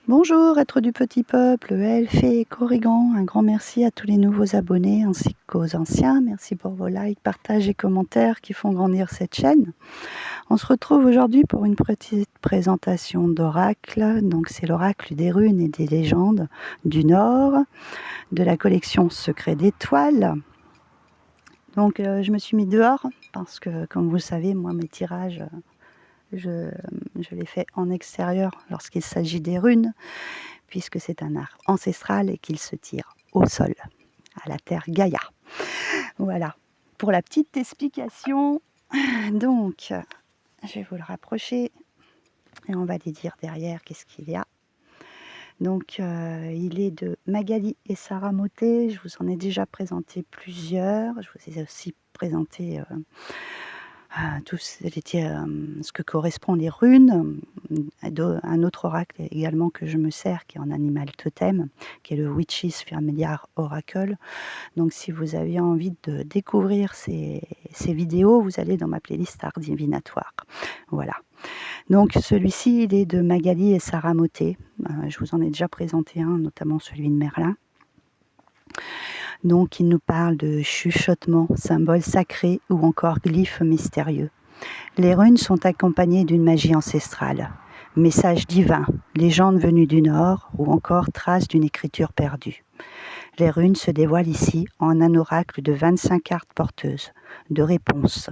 Bonjour, êtres du petit peuple, elfes et corrigans, un grand merci à tous les nouveaux abonnés ainsi qu'aux anciens. Merci pour vos likes, partages et commentaires qui font grandir cette chaîne. On se retrouve aujourd'hui pour une petite présentation d'oracle. Donc c'est l'oracle des runes et des légendes du Nord, de la collection Secret d'étoiles. Donc je me suis mis dehors parce que, comme vous le savez, moi mes tirages, je les fais en extérieur lorsqu'il s'agit des runes, puisque c'est un art ancestral et qu'il se tire au sol, à la terre Gaïa. Voilà, pour la petite explication. Donc, je vais vous le rapprocher et on va les dire derrière qu'est-ce qu'il y a. Donc, il est de Magali et Sarah Motet. Je vous en ai déjà présenté plusieurs. Je vous ai aussi présenté tout ce que correspond les runes. Un autre oracle également que je me sers, qui est en animal totem, qui est le Witch's Familiar Oracle. Donc si vous avez envie de découvrir ces vidéos, vous allez dans ma playlist Art Divinatoire. Voilà. Donc celui-ci, il est de Magali et Sarah Motet. Je vous en ai déjà présenté un, notamment celui de Merlin. Donc il nous parle de chuchotement, symboles sacrés ou encore glyphes mystérieux. Les runes sont accompagnées d'une magie ancestrale, messages divins, légendes venues du Nord ou encore traces d'une écriture perdue. Les runes se dévoilent ici en un oracle de 25 cartes porteuses de réponses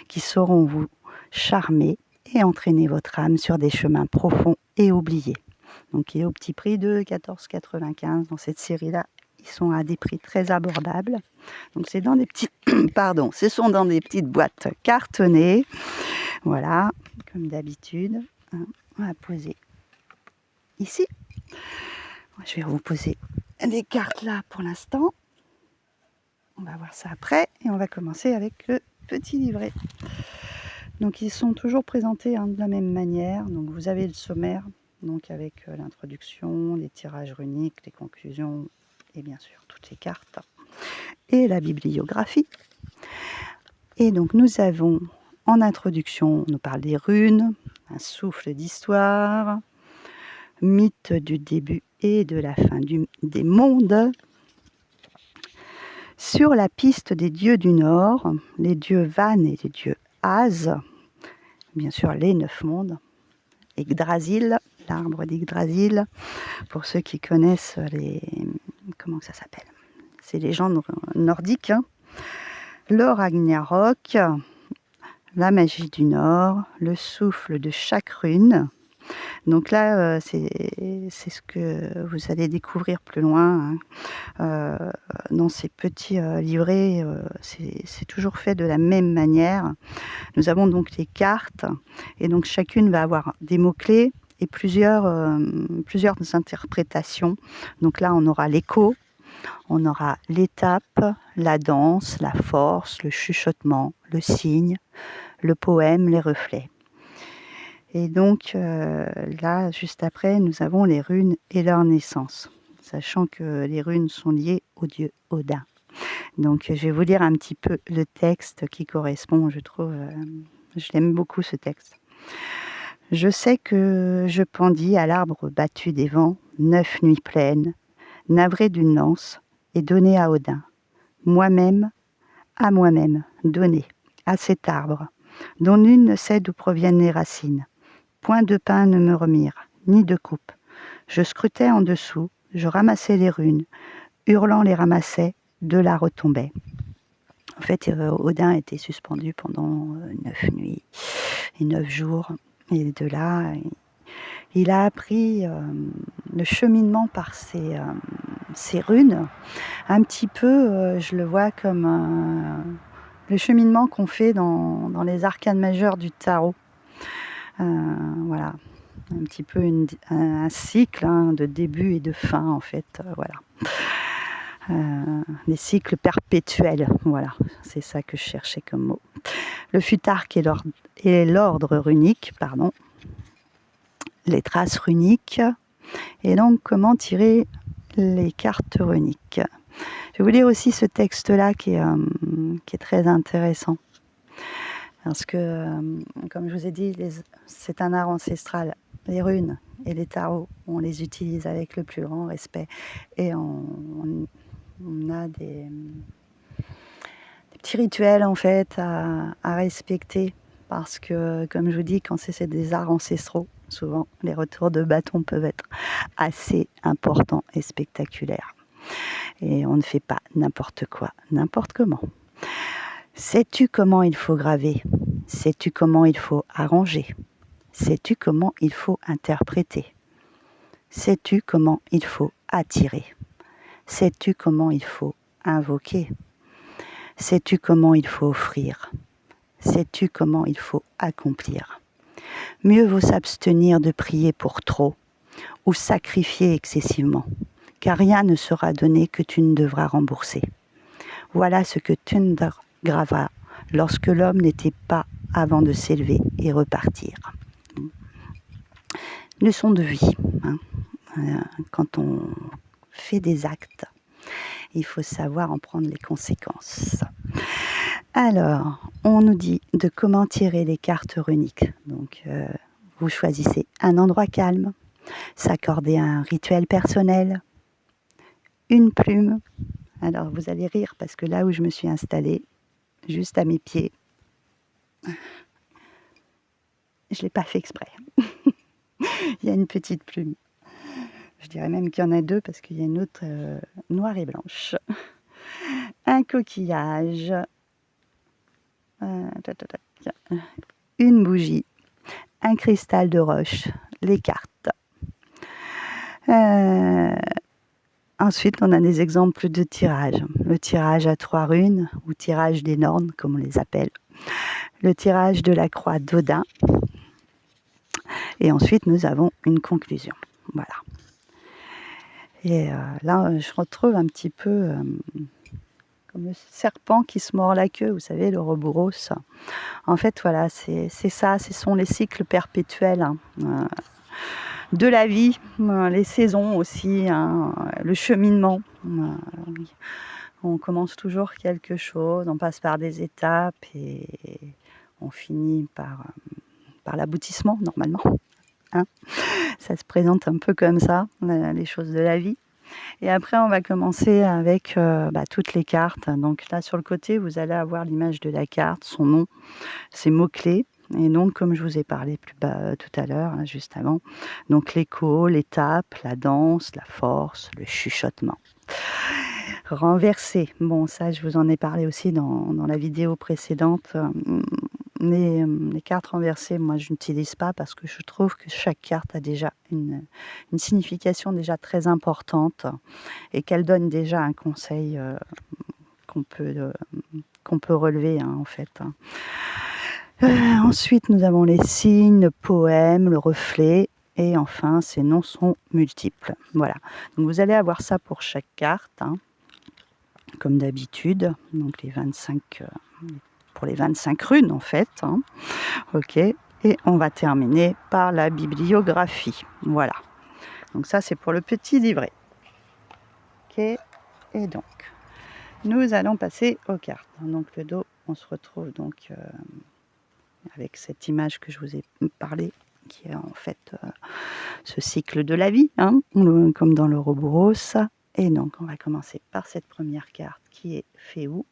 qui sauront vous charmer et entraîner votre âme sur des chemins profonds et oubliés. Donc il est au petit prix de 14,95 dans cette série-là. Ils sont à des prix très abordables. Donc c'est dans des petites ce sont dans des petites boîtes cartonnées. Voilà, comme d'habitude. On va poser ici. Je vais vous poser des cartes là pour l'instant. On va voir ça après et on va commencer avec le petit livret. Donc ils sont toujours présentés de la même manière. Donc vous avez le sommaire, donc avec l'introduction, les tirages runiques, les conclusions et bien sûr toutes les cartes et la bibliographie. Et donc nous avons en introduction, on nous parle des runes, un souffle d'histoire, mythe du début et de la fin des mondes. Sur la piste des dieux du Nord, les dieux Van et les dieux Az, bien sûr les 9 mondes, Yggdrasil, l'arbre d'Yggdrasil, pour ceux qui connaissent comment ça s'appelle, ces légendes nordiques, le Ragnarok, la magie du Nord, le souffle de chaque rune. Donc là, c'est ce que vous allez découvrir plus loin. Dans ces petits livrets, c'est toujours fait de la même manière. Nous avons donc les cartes, et donc chacune va avoir des mots-clés et plusieurs interprétations. Donc là, on aura l'écho, on aura l'étape, la danse, la force, le chuchotement, le signe, le poème, les reflets. Et donc là, juste après, nous avons les runes et leur naissance, sachant que les runes sont liées au dieu Odin. Donc je vais vous lire un petit peu le texte qui correspond, je trouve, je l'aime beaucoup ce texte. Je sais que je pendis à l'arbre battu des vents 9 nuits pleines, navré d'une lance et donné à Odin. Moi-même, à moi-même, donné à cet arbre, dont nul ne sait d'où proviennent les racines. Point de pain ne me remirent, ni de coupe. Je scrutais en dessous, je ramassais les runes, hurlant les ramassais, de là retombait. En fait, Odin était suspendu pendant 9 nuits et 9 jours. Et de là, il a appris le cheminement par ces runes. Un petit peu, je le vois comme le cheminement qu'on fait dans les arcanes majeures du tarot. Voilà, un petit peu un cycle de début et de fin, en fait. Voilà. Des cycles perpétuels, voilà, c'est ça que je cherchais comme mot. Le futark et l'ordre runique, pardon, les traces runiques, et donc comment tirer les cartes runiques. Je vais vous lire aussi ce texte-là qui est très intéressant, parce que, comme je vous ai dit, c'est un art ancestral les runes et les tarots, on les utilise avec le plus grand respect et on a des petits rituels en fait à respecter parce que, comme je vous dis, quand c'est des arts ancestraux, souvent les retours de bâton peuvent être assez importants et spectaculaires. Et on ne fait pas n'importe quoi, n'importe comment. Sais-tu comment il faut graver? Sais-tu comment il faut arranger? Sais-tu comment il faut interpréter? Sais-tu comment il faut attirer? Sais-tu comment il faut invoquer? Sais-tu comment il faut offrir? Sais-tu comment il faut accomplir? Mieux vaut s'abstenir de prier pour trop ou sacrifier excessivement, car rien ne sera donné que tu ne devras rembourser. Voilà ce que Thunder grava lorsque l'homme n'était pas avant de s'élever et repartir. Leçon de vie. Quand on fait des actes, il faut savoir en prendre les conséquences. Alors, on nous dit de comment tirer les cartes runiques. Donc, vous choisissez un endroit calme, s'accorder un rituel personnel, une plume. Alors, vous allez rire parce que là où je me suis installée, juste à mes pieds, je ne l'ai pas fait exprès. Il y a une petite plume. Je dirais même qu'il y en a deux parce qu'il y a une autre noire et blanche. Un coquillage, une bougie, un cristal de roche, les cartes. Ensuite, on a des exemples de tirage. Le tirage à 3 runes, ou tirage des Nornes, comme on les appelle. Le tirage de la croix d'Odin. Et ensuite, nous avons une conclusion. Voilà. Et là, je retrouve un petit peu comme le serpent qui se mord la queue, vous savez, le Ouroboros. En fait, voilà, c'est ça, ce sont les cycles perpétuels de la vie, les saisons aussi, le cheminement. On commence toujours quelque chose, on passe par des étapes et on finit par l'aboutissement, normalement. Ça se présente un peu comme ça, les choses de la vie. Et après, on va commencer avec toutes les cartes. Donc là, sur le côté, vous allez avoir l'image de la carte, son nom, ses mots-clés. Et donc, comme je vous ai parlé plus bas tout à l'heure, juste avant, donc l'écho, l'étape, la danse, la force, le chuchotement. Renverser. Bon, ça, je vous en ai parlé aussi dans la vidéo précédente. Les cartes renversées, moi, je n'utilise pas parce que je trouve que chaque carte a déjà une signification déjà très importante et qu'elle donne déjà un conseil qu'on peut relever, en fait. Ensuite, nous avons les signes, le poème, le reflet et enfin, ces noms sont multiples. Voilà. Donc, vous allez avoir ça pour chaque carte, comme d'habitude. Donc, les 25... pour les 25 runes en fait. Ok. Et on va terminer par la bibliographie. Voilà. Donc ça c'est pour le petit livret. Ok. Et donc nous allons passer aux cartes. Donc le dos, on se retrouve donc avec cette image que je vous ai parlé, qui est en fait ce cycle de la vie, comme dans le Ouroboros. Et donc on va commencer par cette première carte qui est Féou.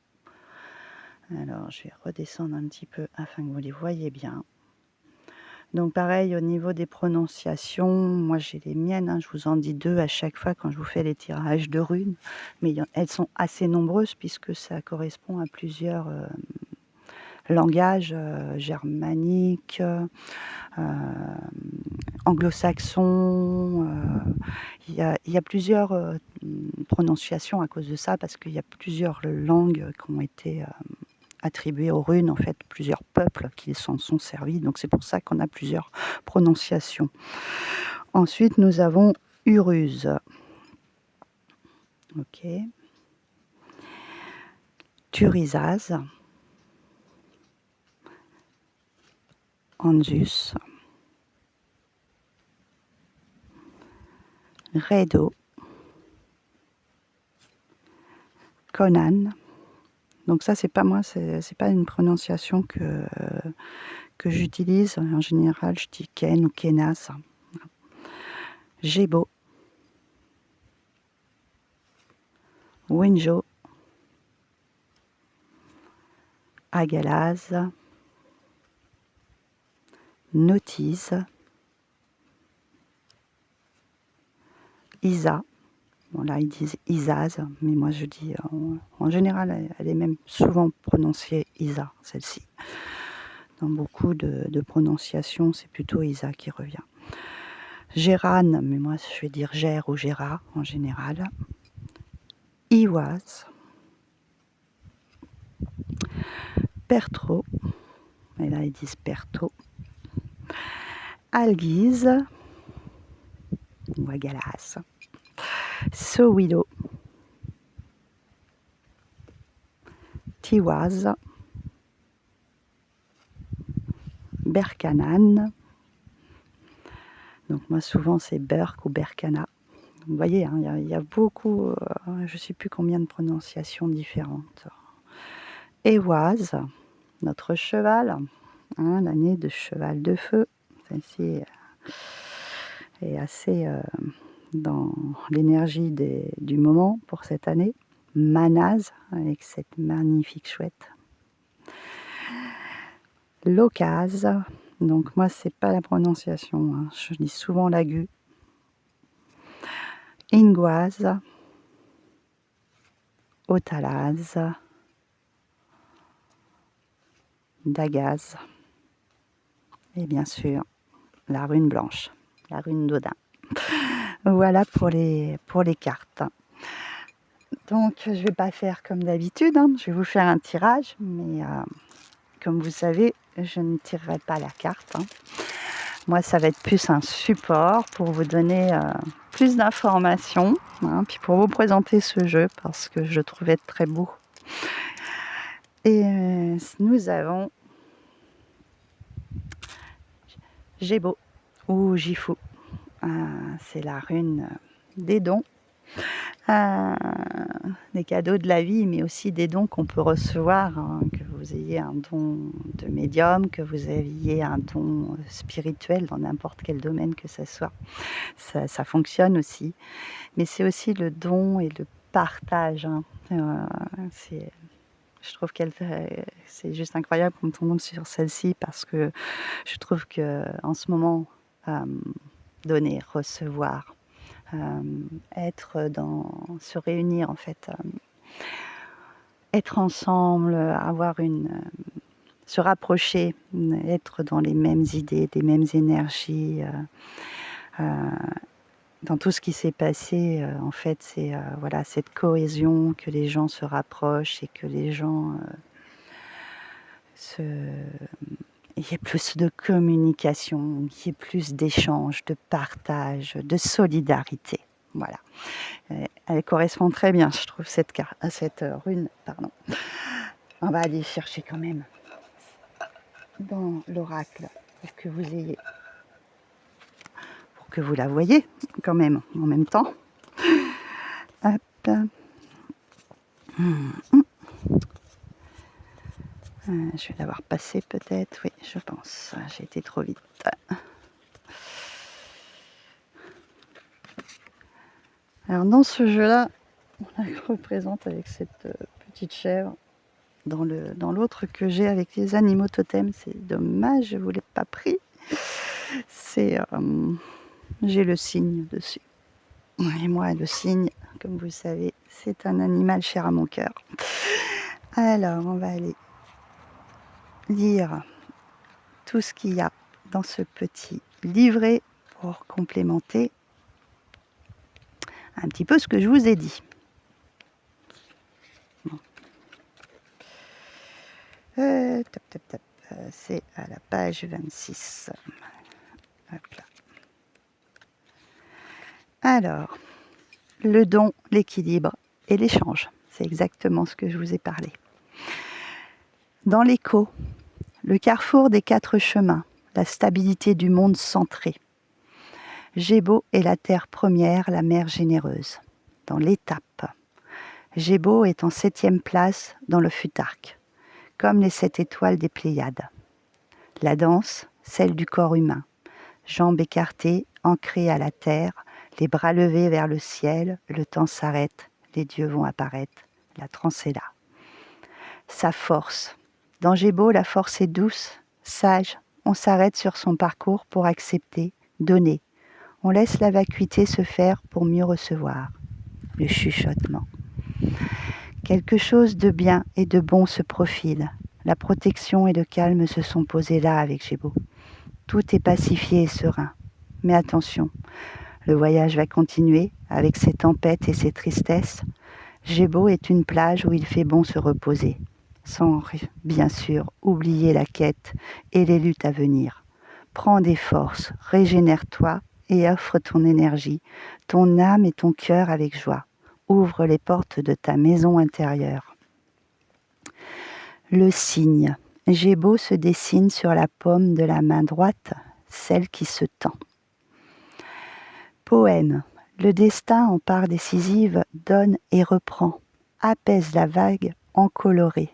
Alors, je vais redescendre un petit peu afin que vous les voyez bien. Donc, pareil, au niveau des prononciations, moi j'ai les miennes, je vous en dis 2 à chaque fois quand je vous fais les tirages de runes. Mais elles sont assez nombreuses puisque ça correspond à plusieurs langages germaniques, anglo-saxons. Il y a plusieurs prononciations à cause de ça parce qu'il y a plusieurs langues qui ont été attribuées aux runes, en fait, plusieurs peuples qui s'en sont servis. Donc c'est pour ça qu'on a plusieurs prononciations. Ensuite, nous avons Uruz. Ok. Turizaz. Anzus. Redo. Conan. Donc ça, c'est pas moi, c'est pas une prononciation que j'utilise. En général, je dis Ken ou Kenas. Gébo, Wenjo, Agalaz, Notice, Isa. Bon là ils disent Isaz, mais moi je dis en général elle est même souvent prononcée Isa, celle-ci. Dans beaucoup de prononciations c'est plutôt Isa qui revient. Géran, mais moi je vais dire Gère ou Géra en général. Iwaz, Pertro, et là ils disent Perto. Algiz, ou Agalas. Sowilo, Tiwaz, Berkanan. Donc moi souvent c'est Berk ou Berkana. Vous voyez, hein, y a beaucoup, je ne sais plus combien de prononciations différentes. Ewaz, notre cheval, hein, l'année de cheval de feu. Celle-ci est assez dans l'énergie du moment pour cette année. Manaz, avec cette magnifique chouette. Locaz, donc moi c'est pas la prononciation, hein, je dis souvent l'agu. Ingoise, Otalaz, Dagaz, et bien sûr la rune blanche, la rune d'Odin. Voilà pour les cartes. Donc je vais pas faire comme d'habitude, hein, je vais vous faire un tirage, mais comme vous savez, je ne tirerai pas la carte. Hein. Moi, ça va être plus un support pour vous donner plus d'informations, hein, puis pour vous présenter ce jeu parce que je trouvais très beau. Et nous avons Gébo ou Gifu. C'est la rune des dons, des cadeaux de la vie, mais aussi des dons qu'on peut recevoir, hein, que vous ayez un don de médium, que vous ayez un don spirituel dans n'importe quel domaine que ce soit. Ça fonctionne aussi, mais c'est aussi le don et le partage. Hein. Je trouve c'est juste incroyable quand on tombe sur celle-ci parce que je trouve que en ce moment, donner, recevoir, se réunir en fait, être ensemble, se rapprocher, être dans les mêmes idées, des mêmes énergies. Dans tout ce qui s'est passé, en fait, c'est voilà, cette cohésion, que les gens se rapprochent et que les gens il y ait plus de communication, qu'il y ait plus d'échanges, de partage, de solidarité. Voilà. Elle correspond très bien, je trouve, cette rune. Pardon. On va aller chercher quand même dans l'oracle pour que vous la voyez quand même en même temps. Hop. Je vais l'avoir passé peut-être, oui, je pense. J'ai été trop vite. Alors dans ce jeu-là, on la représente avec cette petite chèvre. Dans l'autre que j'ai avec les animaux totems, c'est dommage, je ne vous l'ai pas pris. J'ai le cygne dessus. Et moi, le cygne, comme vous le savez, c'est un animal cher à mon cœur. Alors, on va aller lire tout ce qu'il y a dans ce petit livret pour complémenter un petit peu ce que je vous ai dit. Bon. C'est à la page 26. Hop là. Alors, le don, l'équilibre et l'échange. C'est exactement ce que je vous ai parlé. Dans l'écho, le carrefour des 4 chemins, la stabilité du monde centré. Gébo est la terre première, la mer généreuse. Dans l'étape, Gébo est en 7e place dans le futarque, comme les 7 étoiles des Pléiades. La danse, celle du corps humain, jambes écartées, ancrées à la terre, Les bras levés vers le ciel, le temps s'arrête, les dieux vont apparaître, la transe est là. Sa force. Dans Gébo, la force est douce, sage. On s'arrête sur son parcours pour accepter, donner. On laisse la vacuité se faire pour mieux recevoir. Le chuchotement. Quelque chose de bien et de bon se profile. La protection et le calme se sont posés là avec Gébo. Tout est pacifié et serein. Mais attention, le voyage va continuer avec ses tempêtes et ses tristesses. Gébo est une plage où il fait bon se reposer, sans bien sûr oublier la quête et les luttes à venir. Prends des forces, régénère-toi et offre ton énergie, ton âme et ton cœur avec joie. Ouvre les portes de ta maison intérieure. Le cygne. Gébo se dessine sur la paume de la main droite, celle qui se tend. Poème. Le destin en part décisive donne et reprend, apaise la vague en coloré,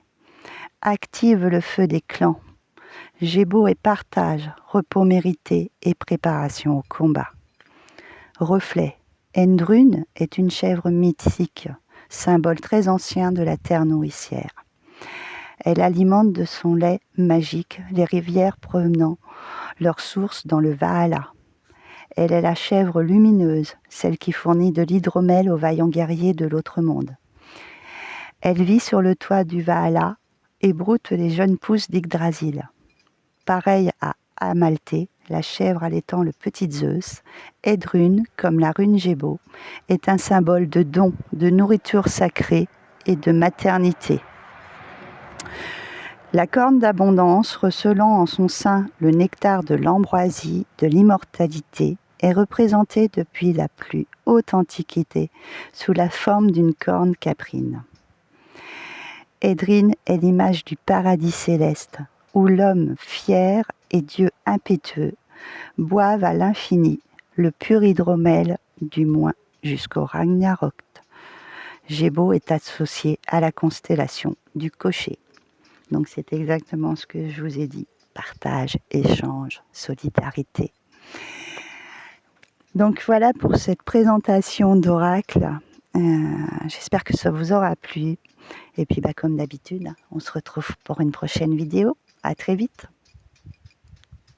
active le feu des clans. Gébo et partage, repos mérité et préparation au combat. Reflet. Endrune est une chèvre mythique, symbole très ancien de la terre nourricière. Elle alimente de son lait magique les rivières prenant leur source dans le Valhalla. Elle est la chèvre lumineuse, celle qui fournit de l'hydromel aux vaillants guerriers de l'autre monde. Elle vit sur le toit du Valhalla et broute les jeunes pousses d'Yggdrasil. Pareille à Amalthée, la chèvre allaitant le petit Zeus, Edrune, comme la rune Gébo, est un symbole de don, de nourriture sacrée et de maternité. La corne d'abondance, recelant en son sein le nectar de l'ambroisie, de l'immortalité, est représentée depuis la plus haute antiquité sous la forme d'une corne caprine. Edrine est l'image du paradis céleste, où l'homme fier et Dieu impétueux boivent à l'infini le pur hydromel du moins jusqu'au Ragnarok. Gébo est associé à la constellation du Cocher. Donc c'est exactement ce que je vous ai dit. Partage, échange, solidarité. Donc voilà pour cette présentation d'oracle. J'espère que ça vous aura plu. Et puis comme d'habitude, on se retrouve pour une prochaine vidéo. À très vite.